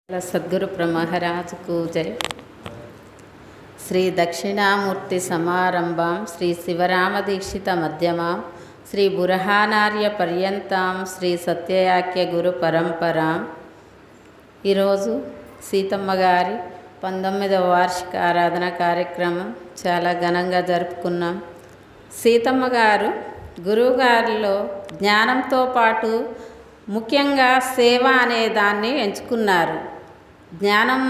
सद्गुरु ब्रह्मराज को जय। श्री दक्षिणामूर्ति समारंभां श्री शिवरामदीक्षित मध्यमां श्री बुरहानार्य पर्यंतां श्री सत्ययाक्य गुरु परंपरां ఈరోజు సీతమ్మ గారి 19వ వార్షిక ఆరాధన కార్యక్రమం చాలా ఘనంగా జరుపుకున్నాం. సీతమ్మ గారు గురువుగారిలో జ్ఞానంతో పాటు ముఖ్యంగా సేవ అనే దాన్ని ఎంచుకున్నారు. జ్ఞానం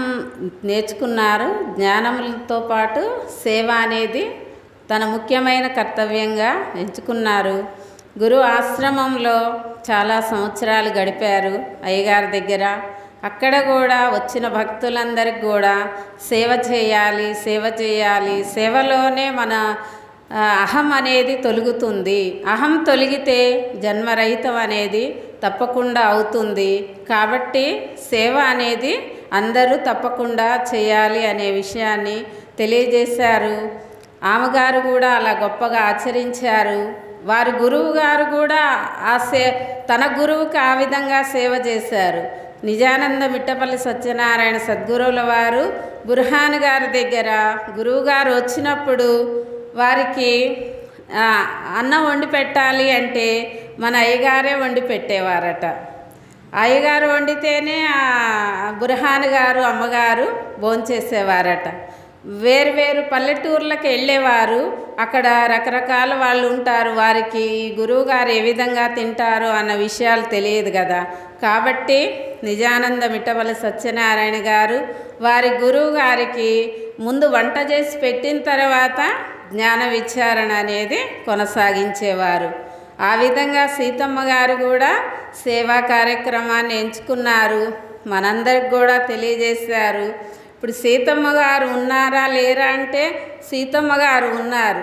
నేర్చుకున్నారు. జ్ఞానంతో పాటు సేవ అనేది తన ముఖ్యమైన కర్తవ్యంగా ఎంచుకున్నారు. గురువు ఆశ్రమంలో చాలా సంవత్సరాలు గడిపారు అయ్యగారి దగ్గర. అక్కడ కూడా వచ్చిన భక్తులందరికీ కూడా సేవ చేయాలి, సేవ చేయాలి. సేవలోనే మన అహం అనేది తొలుగుతుంది. అహం తొలగితే జన్మరహితం అనేది తప్పకుండా అవుతుంది. కాబట్టి సేవ అనేది అందరూ తప్పకుండా చేయాలి అనే విషయాన్ని తెలియజేశారు. ఆమెగారు కూడా అలా గొప్పగా ఆచరించారు. వారి గురువు గారు కూడా తన గురువుకి ఆ విధంగా సేవ చేశారు. నిజానంద మిట్టపల్లి సత్యనారాయణ సద్గురువుల వారు బుర్హాన్ గారి దగ్గర గురువుగారు వచ్చినప్పుడు వారికి అన్నం వండి పెట్టాలి అంటే మన అయ్యగారే వండి పెట్టేవారట. అయ్యగారు వండితేనే బుర్హాన్ గారు అమ్మగారు భోంచేసేవారట. వేరు పల్లెటూర్లకు వెళ్ళేవారు. అక్కడ రకరకాల వాళ్ళు ఉంటారు. వారికి గురువుగారు ఏ విధంగా తింటారో అన్న విషయాలు తెలియదు కదా. కాబట్టి నిజానంద మిట్టపల్లి సత్యనారాయణ గారు వారి గురువు గారికి ముందు వంట చేసి పెట్టిన తర్వాత జ్ఞాన విచారణ అనేది కొనసాగించేవారు. ఆ విధంగా సీతమ్మ గారు కూడా సేవా కార్యక్రమాన్ని ఎంచుకున్నారు. మనందరికి కూడా తెలియజేశారు. ఇప్పుడు సీతమ్మ గారు ఉన్నారా లేరా అంటే సీతమ్మ గారు ఉన్నారు.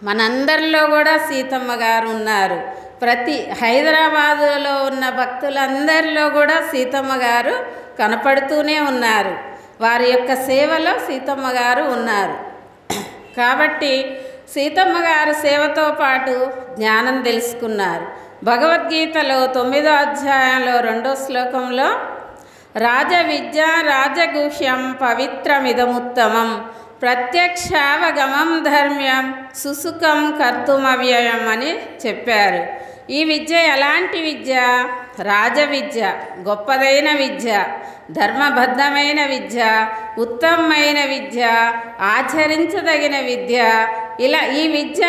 మనందరిలో కూడా సీతమ్మ గారు ఉన్నారు. ప్రతి హైదరాబాదులో ఉన్న భక్తులందరిలో కూడా సీతమ్మ గారు కనపడుతూనే ఉన్నారు. వారి యొక్క సేవలో సీతమ్మ గారు ఉన్నారు. కాబట్టి సీతమ్మ గారు సేవతో పాటు జ్ఞానం తెలుసుకున్నారు. భగవద్గీతలో 9వ అధ్యాయంలో 2వ శ్లోకంలో రాజ విద్య రాజగుహ్యం పవిత్రమిదముత్తమం ప్రత్యక్షావగమం ధర్మ్యం సుసుఖం కర్తుమవ్యయం అని చెప్పారు. ఈ విద్య ఎలాంటి విద్య? రాజ విద్య, గొప్పదైన విద్య, ధర్మబద్ధమైన విద్య, ఉత్తమమైన విద్య, ఆచరించదగిన విద్య. ఇలా ఈ విద్య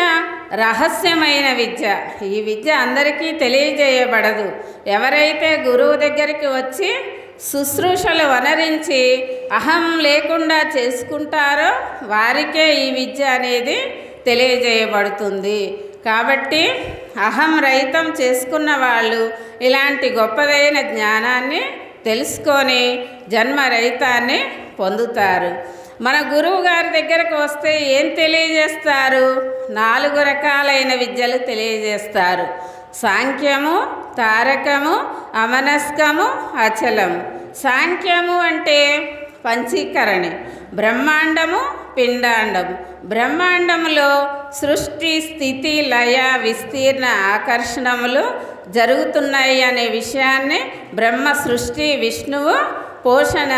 రహస్యమైన విద్య. ఈ విద్య అందరికీ తెలియజేయబడదు. ఎవరైతే గురువు దగ్గరికి వచ్చి శుశ్రూషలు వనరించి అహం లేకుండా చేసుకుంటారో వారికే ఈ విద్య అనేది తెలియజేయబడుతుంది. కాబట్టి అహం రహితం చేసుకున్న వాళ్ళు ఇలాంటి గొప్పదైన జ్ఞానాన్ని తెలుసుకొని జన్మరహితాన్ని పొందుతారు. మన గురువు గారి దగ్గరకు వస్తే ఏం తెలియజేస్తారు? 4 రకాలైన విద్యలు తెలియజేస్తారు. సాంఖ్యము, తారకము, అమనస్కము, అచలము. సాంఖ్యము అంటే పంచీకరణి, బ్రహ్మాండము, పిండాండము. బ్రహ్మాండములో సృష్టి, స్థితి, లయ, విస్తీర్ణ, ఆకర్షణములు జరుగుతున్నాయి అనే విషయాన్ని బ్రహ్మ సృష్టి, విష్ణువు పోషణ,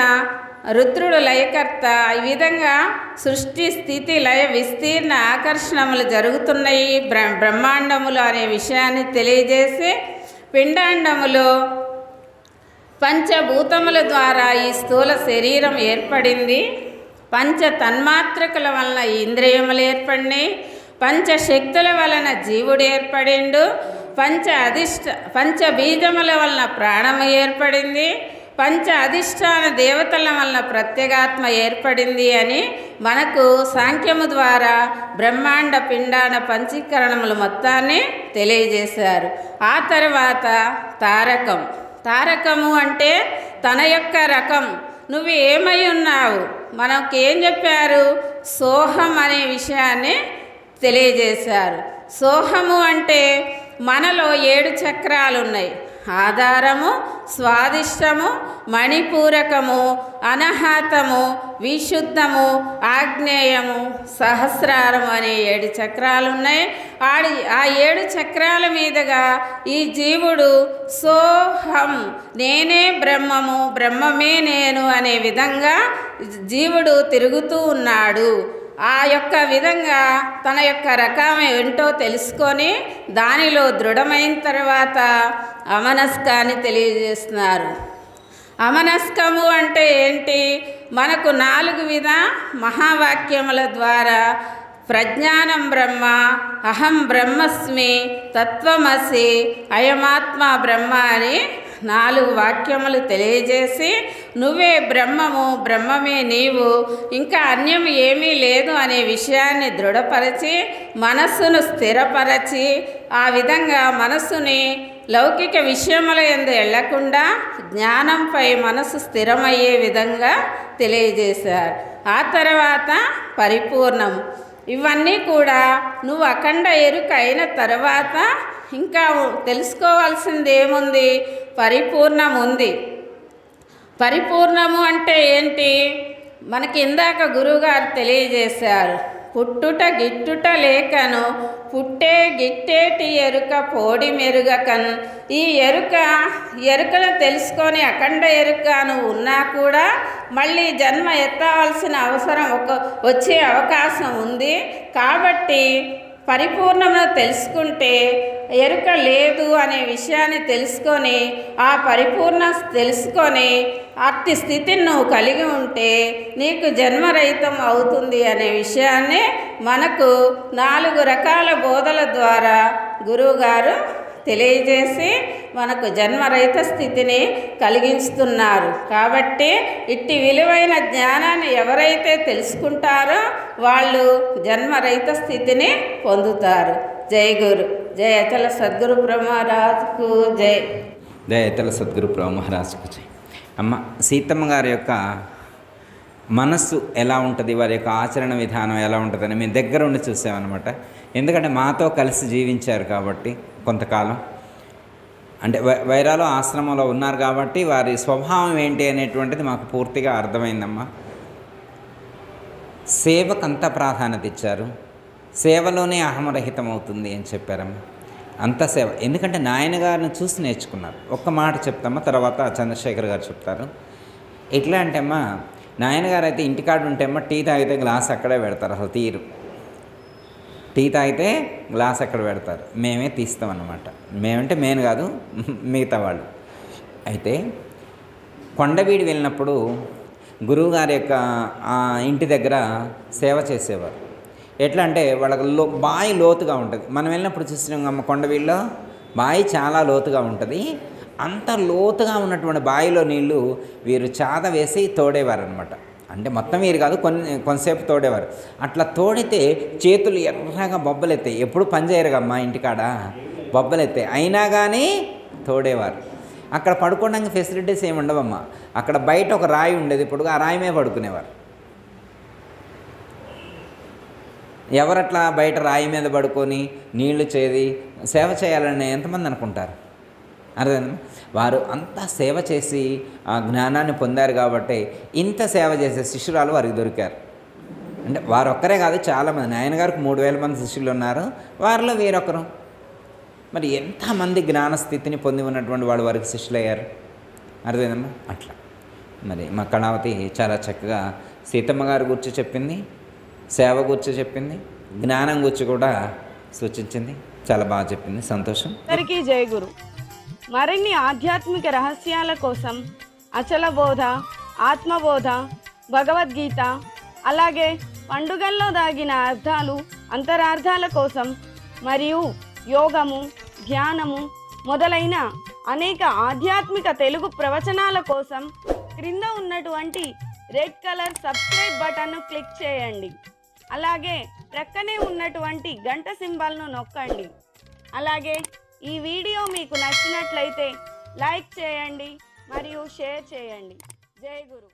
రుద్రుడు లయకర్త. ఈ విధంగా సృష్టి, స్థితి, లయ, విస్తీర్ణ, ఆకర్షణములు జరుగుతున్నాయి బ్రహ్మాండములు అనే విషయాన్ని తెలియజేసి పిండాండములో పంచభూతముల ద్వారా ఈ స్థూల శరీరం ఏర్పడింది. పంచ తన్మాత్రకుల వలన ఇంద్రియములు ఏర్పడినాయి. పంచశక్తుల వలన జీవుడు ఏర్పడిండు. పంచబీజముల వలన ప్రాణము ఏర్పడింది. పంచ అధిష్టాన దేవతల వలన ప్రత్యేగాత్మ ఏర్పడింది అని మనకు సాంఖ్యము ద్వారా బ్రహ్మాండ పిండాండ పంచీకరణములు మొత్తాన్ని తెలియజేశారు. ఆ తర్వాత తారకం. తారకము అంటే తన యొక్క రకం. నువ్వు ఏమై ఉన్నావు? మనకు ఏం చెప్పారు? సోహం అనే విషయాన్ని తెలియజేశారు. సోహము అంటే మనలో 7 చక్రాలు ఉన్నాయి. ఆధారము, స్వాదిష్టము, మణిపూరకము, అనాహతము, విశుద్ధము, ఆగ్నేయము, సహస్రారము అనే 7 చక్రాలు ఉన్నాయి. ఆ 7 చక్రాల మీదుగా ఈ జీవుడు సోహం, నేనే బ్రహ్మము, బ్రహ్మమే నేను అనే విధంగా జీవుడు తిరుగుతూ ఉన్నాడు. ఆ యొక్క విధంగా తన యొక్క రకం ఏంటో తెలుసుకొని దానిలో దృఢమైన తర్వాత అమనస్కాన్ని తెలియజేస్తున్నారు. అమనస్కము అంటే ఏంటి? మనకు 4 విధ మహావాక్యముల ద్వారా ప్రజ్ఞానం బ్రహ్మ, అహం బ్రహ్మస్మి, తత్వమసి, అయమాత్మ బ్రహ్మ అని 4 వాక్యములు తెలియజేసి నువ్వే బ్రహ్మము, బ్రహ్మమే నీవు, ఇంకా అన్యం ఏమీ లేదు అనే విషయాన్ని దృఢపరచి మనస్సును స్థిరపరచి ఆ విధంగా మనస్సుని లౌకిక విషయముల యందు ఎళ్లకుండా జ్ఞానంపై మనసు స్థిరమయ్యే విధంగా తెలియజేశారు. ఆ తర్వాత పరిపూర్ణం. ఇవన్నీ కూడా నువ్వు అఖండ ఎరుక అయిన తర్వాత ఇంకా తెలుసుకోవాల్సింది ఏముంది? పరిపూర్ణం ఉంది. పరిపూర్ణము అంటే ఏంటి? మనకి ఇందాక గురువుగారు తెలియజేశారు. పుట్టుట గిట్టుట లేకను, పుట్టే గిట్టేటి ఎరుక పోడి మెరుగకన్. ఈ ఎరుకను తెలుసుకొని అఖండ ఎరుకను ఉన్నా కూడా మళ్ళీ జన్మ ఎత్తవలసిన అవసరం వచ్చే అవకాశం ఉంది. కాబట్టి పరిపూర్ణమును తెలుసుకుంటే ఎరుక లేదు అనే విషయాన్ని తెలుసుకొని ఆ పరిపూర్ణ తెలుసుకొని అట్టి స్థితిని నువ్వు కలిగి ఉంటే నీకు జన్మరహితం అవుతుంది అనే విషయాన్ని మనకు 4 రకాల బోధల ద్వారా గురువుగారు తెలియజేసి మనకు జన్మరహిత స్థితిని కలిగిస్తున్నారు. కాబట్టి ఇట్టి విలువైన జ్ఞానాన్ని ఎవరైతే తెలుసుకుంటారో వాళ్ళు జన్మరహిత స్థితిని పొందుతారు. జై గురు. జై అచల సద్గురు బ్రహ్మరాజుకు జై. జై అచల సద్గురు బ్రహ్మరాజుకు జై. అమ్మ సీతమ్మ గారి యొక్క మనస్సు ఎలా ఉంటుంది, వారి యొక్క ఆచరణ విధానం ఎలా ఉంటుందని మేము దగ్గర ఉండి చూసామన్నమాట. ఎందుకంటే మాతో కలిసి జీవించారు కాబట్టి కొంతకాలం, అంటే వైరాలో ఆశ్రమంలో ఉన్నారు కాబట్టి వారి స్వభావం ఏంటి అనేటువంటిది మాకు పూర్తిగా అర్థమైందమ్మా. సేవకు అంత ప్రాధాన్యత ఇచ్చారు. సేవలోనే అహమరహితం అవుతుంది అని చెప్పారమ్మా. అంత సేవ. ఎందుకంటే నాయన గారిని చూసి నేర్చుకున్నారు. ఒక్క మాట చెప్తామా, తర్వాత చంద్రశేఖర్ గారు చెప్తారు. ఎట్లా అంటే అమ్మా, నాయనగారు అయితే ఇంటికాడు ఉంటే అమ్మ టీ తాగితే గ్లాస్ అక్కడే పెడతారు, అసలు తీరు. టీ తాగితే గ్లాస్ అక్కడ పెడతారు, మేమే తీస్తామన్నమాట. మేమంటే నేను కాదు, మిగతా వాళ్ళు. అయితే కొండవీడి వెళ్ళినప్పుడు గురువుగారి యొక్క ఇంటి దగ్గర సేవ చేసేవారు. ఎట్లా అంటే వాళ్ళకి బావి లోతుగా ఉంటుంది. మనం వెళ్ళినప్పుడు చూసినాం అమ్మ, కొండవీడిలో బావి చాలా లోతుగా ఉంటుంది. అంత లోతుగా ఉన్నటువంటి బావిలో నీళ్ళు వీరు చాద వేసి తోడేవారు అనమాట. అంటే మొత్తం వీరు కాదు, కొంతసేపు తోడేవారు. అట్లా తోడితే చేతులు ఎర్రగా బొబ్బలెత్తాయి. ఎప్పుడు పని చేయరుగమ్మా ఇంటికాడ, బొబ్బలెత్తాయి. అయినా కానీ తోడేవారు. అక్కడ పడుకోవడానికి ఫెసిలిటీస్ ఏమి ఉండవమ్మా. అక్కడ బయట ఒక రాయి ఉండేది, ఇప్పుడు ఆ రాయి మీద పడుకునేవారు. ఎవరట్లా బయట రాయి మీద పడుకొని నీళ్లు చేది సేవ చేయాలని ఎంతమంది అనుకుంటారు? అర్థమైందా? వారు అంతా సేవ చేసి ఆ జ్ఞానాన్ని పొందారు కాబట్టి ఇంత సేవ చేసే శిష్యురాలు వారికి దొరికారు. అంటే వారు ఒక్కరే కాదు, చాలామంది. నాయనగారికి 3000 మంది శిష్యులు ఉన్నారు, వారిలో వీరొకరు. మరి ఎంతమంది జ్ఞానస్థితిని పొంది ఉన్నటువంటి వాళ్ళు వారికి శిష్యులయ్యారు. అర్థమైందమ్మా? అట్లా మరి మా కళావతి చాలా చక్కగా సీతమ్మ గారి గురించి చెప్పింది, సేవ గురించి చెప్పింది, జ్ఞానం గురించి కూడా సూచించింది. చాలా బాగా చెప్పింది. సంతోషం. అందరికీ జై గురు. మరిన్ని ఆధ్యాత్మిక రహస్యాల కోసం అచల బోధ, ఆత్మబోధ, భగవద్గీత, అలాగే పండుగల్లో దాగిన అర్థాలు, అంతరార్థాల కోసం మరియు యోగము, ధ్యానము మొదలైన అనేక ఆధ్యాత్మిక తెలుగు ప్రవచనాల కోసం క్రింద ఉన్నటువంటి రెడ్ కలర్ సబ్స్క్రైబ్ బటన్ను క్లిక్ చేయండి. అలాగే ప్రక్కనే ఉన్నటువంటి గంట సింబల్ను నొక్కండి. అలాగే ఈ వీడియో మీకు నచ్చినట్లయితే లైక్ చేయండి మరియు షేర్ చేయండి. జై గురు.